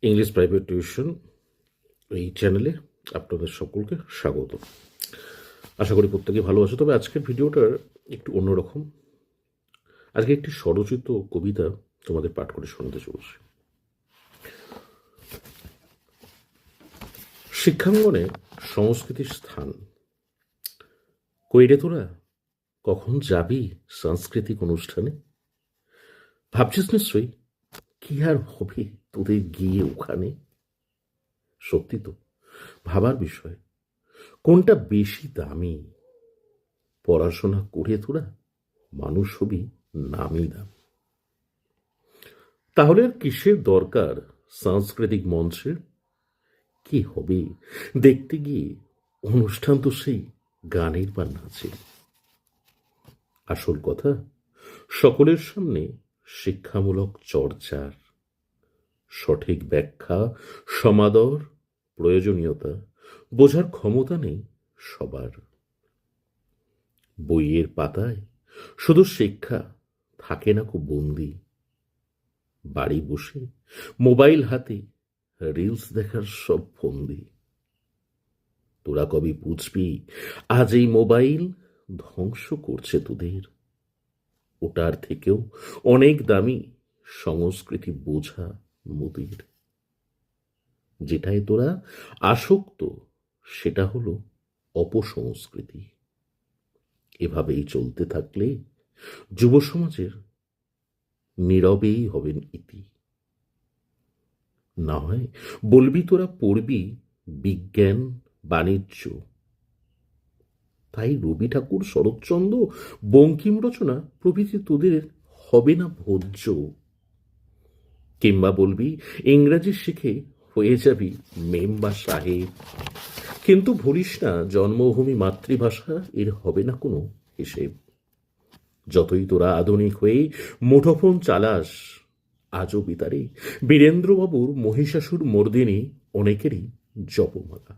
English private tuition এই চ্যানেলে আপনাদের সকলকে স্বাগত। আশা করি প্রত্যেকে ভালো আছে। তবে আজকের ভিডিওটার একটু অন্যরকম। আজকে একটি স্বরচিত কবিতা তোমাদের পাঠ করে শোনাতে চলছে। শিক্ষাঙ্গনে সংস্কৃতির স্থান। কইরে তোরা কখন যাবি সাংস্কৃতিক অনুষ্ঠানে? ভাবছিস নিশ্চয়ই কি আর হবে তোদের গিয়ে ওখানে। সত্যি তো ভাবার বিষয়, কোনটা বেশি দামি? পড়াশোনা করে তোরা মানুষ হবি নামি দাম। তাহলে আর কিসের দরকার সাংস্কৃতিক মঞ্চে? কি হবে দেখতে গিয়ে অনুষ্ঠান তো সেই গানের বা নাচে। আসল কথা সকলের সামনে শিক্ষামূলক চর্চার সঠিক ব্যাখ্যা, সমাদর, প্রয়োজনীয়তা বোঝার ক্ষমতা নেই সবার। বইয়ের পাতায় শুধু শিক্ষা থাকে না খুব বন্দি। বাড়ি বসে মোবাইল হাতে রিলস দেখার সব ফন্দি। তোরা কবে বুঝবি আজ এই মোবাইল ধ্বংস করছে তোদের? ওটার থেকেও অনেক দামি সংস্কৃতি বোঝা মোদের। যেটায় তোরা আসক্ত সেটা হলো অপসংস্কৃতি। এভাবেই চলতে থাকলে যুব সমাজের নীরবেই হবেন ইতি। না হয় বলবি তোরা পড়বি বিজ্ঞান বাণিজ্য, তাই রবি ঠাকুর, শরৎচন্দ্র, বঙ্কিম রচনা প্রভৃতি তোদের হবে না ভোজ্য। কিংবা বলবি ইংরাজি শিখে হয়ে যাবি মেম বা সাহেব, কিন্তু ভুলিস না জন্মভূমি মাতৃভাষা এর হবে না কোনো হিসেব। যতই তোরা আধুনিক হয়ে মুঠোফোন চালাস, আজও বিতারে বীরেন্দ্রবাবুর মহিষাসুর মর্দিনী অনেকেরই জপমালা।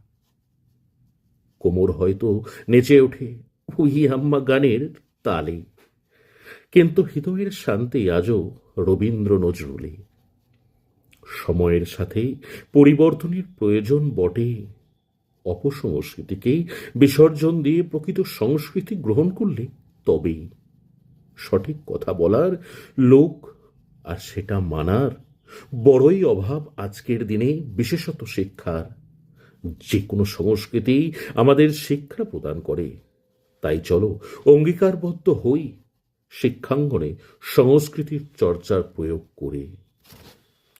কোমর হয়তো নেচে ওঠে ওই আম্মা গানের তালে, কিন্তু হৃদয়ের শান্তি আজও রবীন্দ্র নজরুলে। সময়ের সাথে পরিবর্তনের প্রয়োজন বটে। অপসংস্কৃতিকেই বিসর্জন দিয়ে প্রকৃত সংস্কৃতি গ্রহণ করলে তবেই সঠিক কথা বলার লোক আর সেটা মানার বড়ই অভাব আজকের দিনে, বিশেষত শিক্ষার। যে কোনো সংস্কৃতি আমাদের শিক্ষা প্রদান করে। তাই চলো অঙ্গীকারবদ্ধ হই শিক্ষাঙ্গনে সংস্কৃতির চর্চার প্রয়োগ করে।